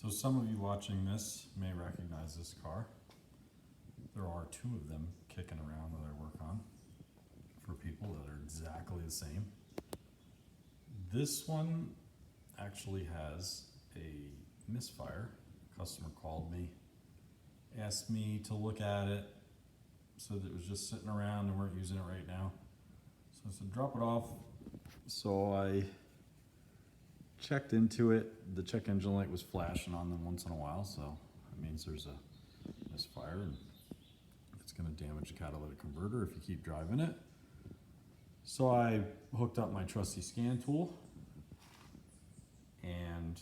So some of you watching this may recognize this car. There are two of them kicking around that I work on for people that are exactly the same. This one actually has a Misfire. A customer called me, asked me to look at it, said it was just sitting around and weren't using it right now. So I said, drop it off. So I checked into it. The check engine light was flashing on them once in a while, so that means there's a misfire and it's going to damage the catalytic converter if you keep driving it. So I hooked up my trusty scan tool and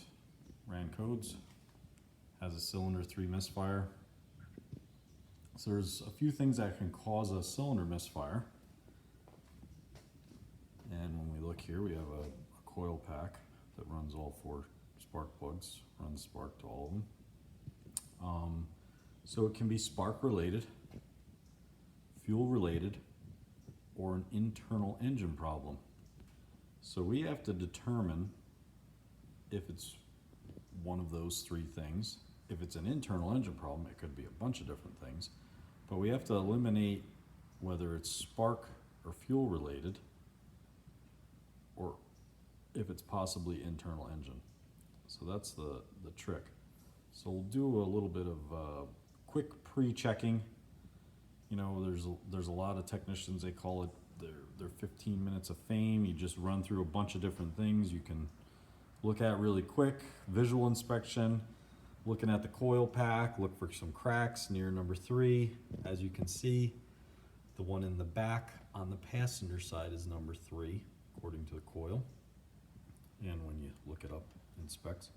ran codes. Has a cylinder 3 misfire. So there's a few things that can cause a cylinder misfire. And when we look here, we have a coil pack that runs all 4 spark plugs, runs spark to all of them. So it can be spark related, fuel related, or an internal engine problem. So we have to determine if it's one of those 3 things. If it's an internal engine problem, it could be a bunch of different things, but we have to eliminate whether it's spark or fuel related, or if it's possibly internal engine. So that's the trick. So we'll do a little bit of quick pre-checking. You know, there's a lot of technicians, they call it their 15 minutes of fame. You just run through a bunch of different things you can look at really quick. Visual inspection, looking at the coil pack, look for some cracks near number 3. As you can see, the one in the back on the passenger side is number 3, according to the coil. And when you look it up in specs.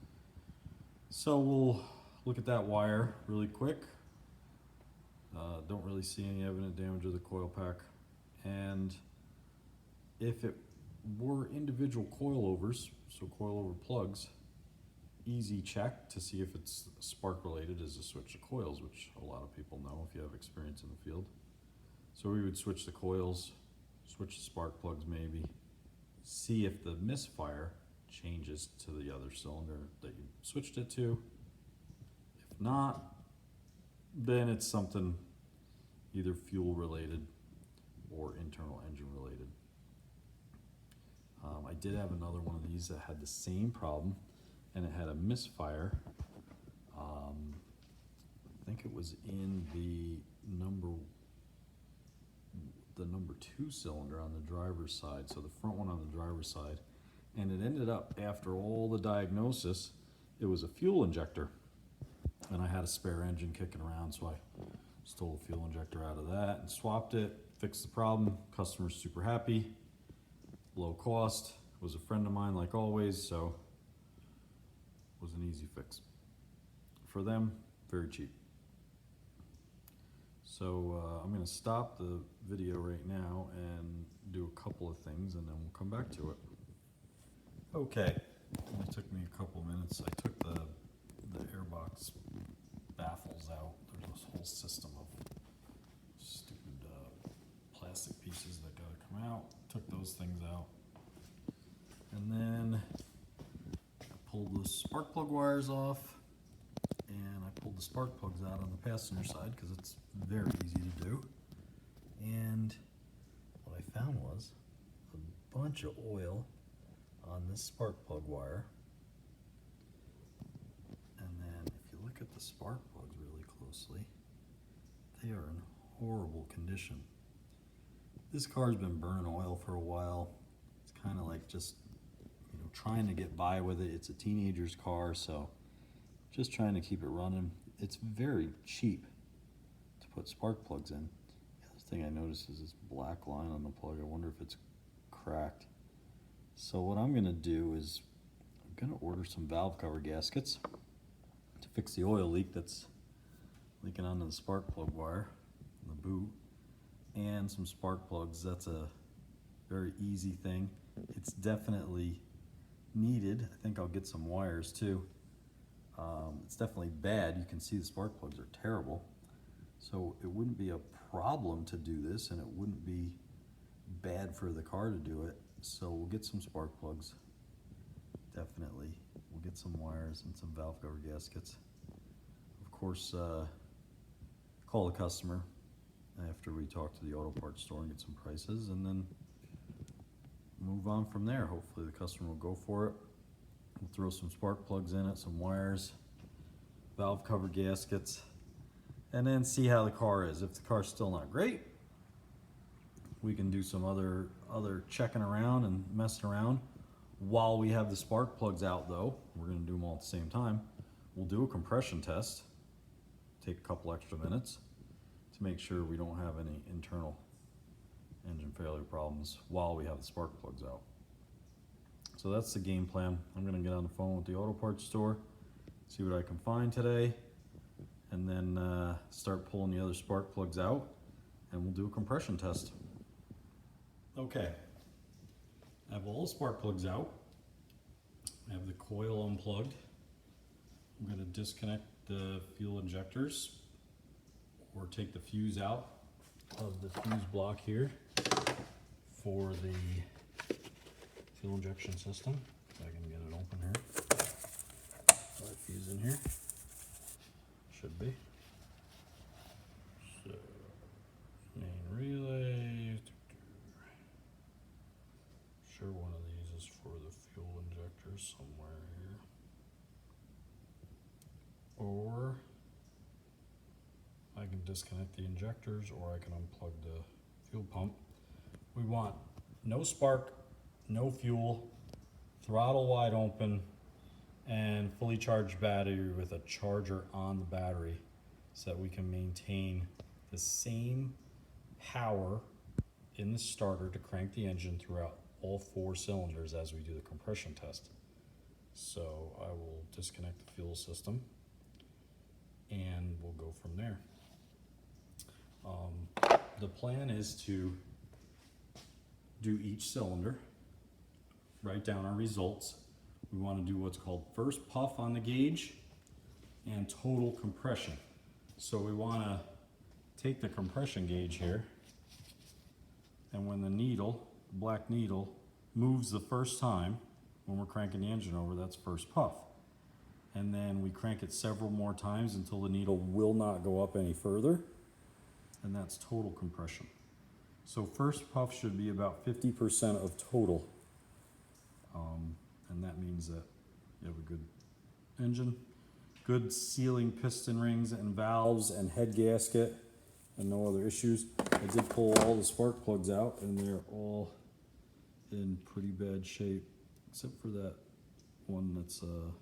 So we'll look at that wire really quick. Don't really see any evident damage of the coil pack. And if it were individual coilovers, so coilover plugs, easy check to see if it's spark related is to switch the coils, which a lot of people know if you have experience in the field. So we would switch the coils, switch the spark plugs maybe, see if the misfire changes to the other cylinder that you switched it to. If not, then it's something either fuel related or internal engine related. I did have another one of these that had the same problem, and it had a misfire. I think it was in the number 2 cylinder on the driver's side, so the front one on the driver's side. And it ended up, after all the diagnosis, it was a fuel injector. And I had a spare engine kicking around, so I stole a fuel injector out of that and swapped it, fixed the problem. Customer's super happy, low cost, was a friend of mine like always, so it was an easy fix. For them, very cheap. So I'm going to stop the video right now and do a couple of things, and then we'll come back to it. Okay, it only took me a couple minutes. I took the airbox baffles out. There's this whole system of stupid plastic pieces that gotta come out. Took those things out. And then I pulled the spark plug wires off, and I pulled the spark plugs out on the passenger side because it's very easy to do. And what I found was a bunch of oil on this spark plug wire. And then if you look at the spark plugs really closely, they are in horrible condition. This car's been burning oil for a while. It's kind of like just, you know, trying to get by with it. It's a teenager's car, so just trying to keep it running. It's very cheap to put spark plugs in. The other thing I noticed is this black line on the plug. I wonder if it's cracked. So what I'm going to do is I'm going to order some valve cover gaskets to fix the oil leak that's leaking onto the spark plug wire in the boot, and some spark plugs. That's a very easy thing. It's definitely needed. I think I'll get some wires too. It's definitely bad. You can see the spark plugs are terrible. So it wouldn't be a problem to do this, and it wouldn't be bad for the car to do it. So we'll get some spark plugs. Definitely. We'll get get some wires and some valve cover gaskets. Of course, call the customer after we talk to the auto parts store and get some prices, and then move on from there. Hopefully the customer will go for it. We'll throw some spark plugs in it, some wires, valve cover gaskets, and then see how the car is. If the car's still not great, we can do some other checking around and messing around. While we have the spark plugs out though, we're gonna do them all at the same time. We'll do a compression test, take a couple extra minutes to make sure we don't have any internal engine failure problems while we have the spark plugs out. So that's the game plan. I'm gonna get on the phone with the auto parts store, see what I can find today, and then start pulling the other spark plugs out, and we'll do a compression test. Okay, I have all the spark plugs out. I have the coil unplugged. I'm going to disconnect the fuel injectors, or take the fuse out of the fuse block here for the fuel injection system. If I can get it open here. That fuse in here. Should be. So, main relay. Sure, one of these is for the fuel injectors somewhere here. Or I can disconnect the injectors, or I can unplug the fuel pump. We want no spark, no fuel, throttle wide open, and fully charged battery with a charger on the battery, so that we can maintain the same power in the starter to crank the engine throughout all 4 cylinders as we do the compression test. So I will disconnect the fuel system and we'll go from there. The plan is to do each cylinder, write down our results. We want to do what's called first puff on the gauge and total compression. So we want to take the compression gauge here, and when the needle, black needle, moves the first time when we're cranking the engine over, that's first puff. And then we crank it several more times until the needle will not go up any further, and that's total compression. So first puff should be about 50% of total, and that means that you have a good engine, good sealing piston rings and valves and head gasket, and no other issues. I did pull all the spark plugs out, and they're all in pretty bad shape, except for that one that's on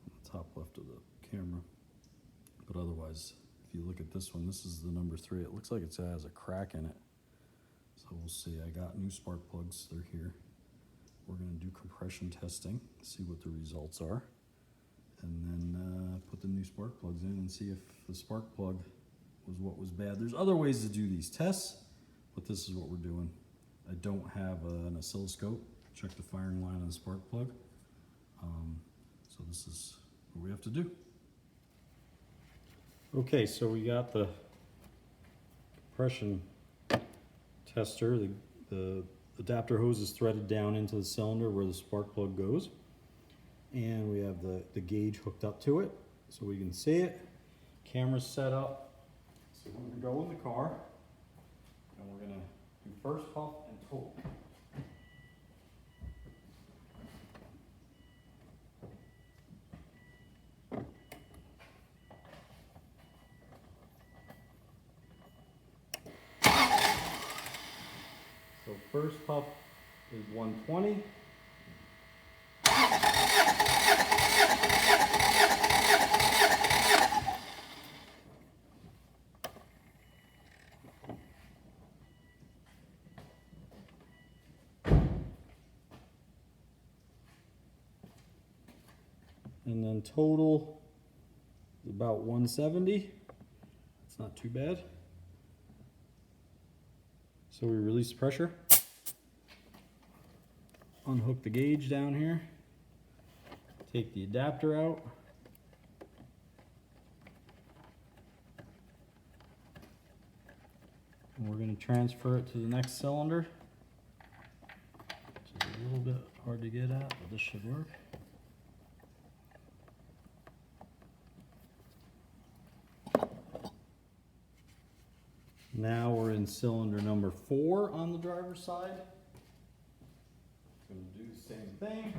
the top left of the camera. But otherwise, if you look at this one, this is the number 3. It looks like it has a crack in it. So we'll see. I got new spark plugs, they're here. We're gonna do compression testing, see what the results are, and then put the new spark plugs in and see if the spark plug was what was bad. There's other ways to do these tests, but this is what we're doing. I don't have an oscilloscope. Check the firing line on the spark plug. So this is what we have to do. Okay, so we got the compression tester. The adapter hose is threaded down into the cylinder where the spark plug goes. And we have the gauge hooked up to it so we can see it. Camera's set up. So we're gonna go in the car and we're gonna do first puff and total. So first puff is 120. And then total is about 170. It's not too bad. So we release the pressure, unhook the gauge down here, take the adapter out, and we're going to transfer it to the next cylinder, which is a little bit hard to get at, but this should work. Now we're in cylinder number 4 on the driver's side. Gonna do the same thing.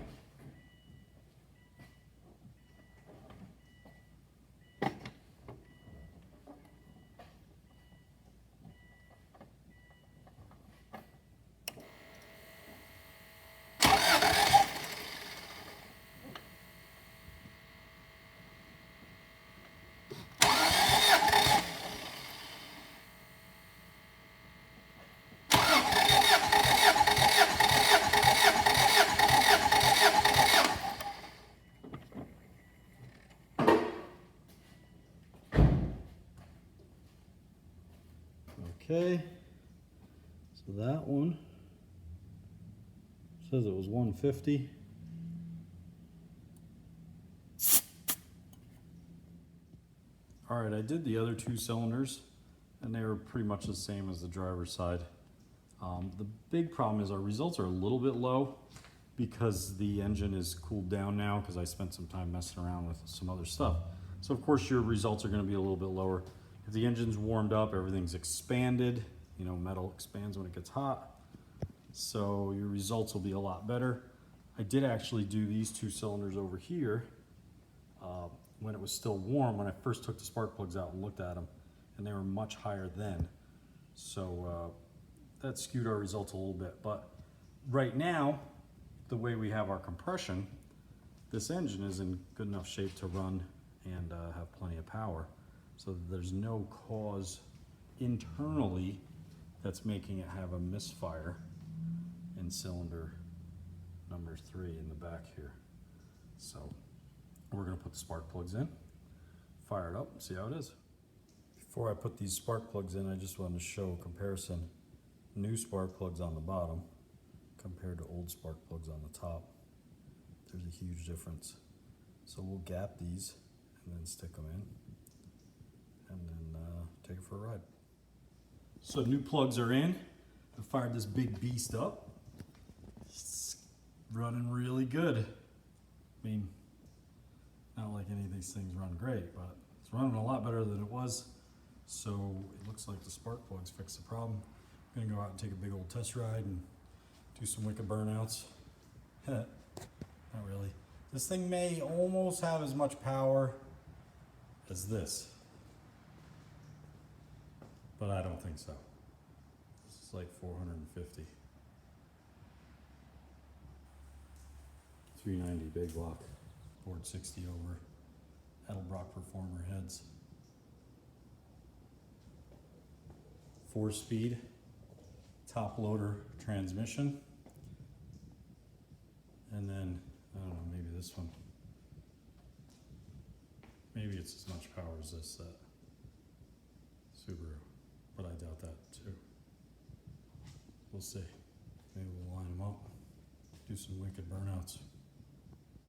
Okay, so that one says it was 150. All right, I did the other 2 cylinders and they were pretty much the same as the driver's side. The big problem is our results are a little bit low because the engine is cooled down now because I spent some time messing around with some other stuff. So of course your results are going to be a little bit lower. If the engine's warmed up, everything's expanded. You know, metal expands when it gets hot. So your results will be a lot better. I did actually do these 2 cylinders over here when it was still warm, when I first took the spark plugs out and looked at them, and they were much higher then. So that skewed our results a little bit. But right now, the way we have our compression, this engine is in good enough shape to run and have plenty of power. So that there's no cause internally that's making it have a misfire in cylinder number 3 in the back here. So we're going to put the spark plugs in, fire it up, and see how it is. Before I put these spark plugs in, I just wanted to show a comparison. New spark plugs on the bottom compared to old spark plugs on the top. There's a huge difference. So we'll gap these and then stick them in and then take it for a ride. So new plugs are in. I fired this big beast up. It's running really good. I mean, not like any of these things run great, but it's running a lot better than it was. So it looks like the spark plugs fixed the problem. I'm gonna go out and take a big old test ride and do some wicked burnouts. Not really. This thing may almost have as much power as this, but I don't think so. This is like 450. 390 big block. Board 60 over Edelbrock Performer heads. 4-speed top loader transmission. And then, I don't know, maybe this one. Maybe it's as much power as this Subaru, but I doubt that too. We'll see. Maybe we'll line them up, do some wicked burnouts.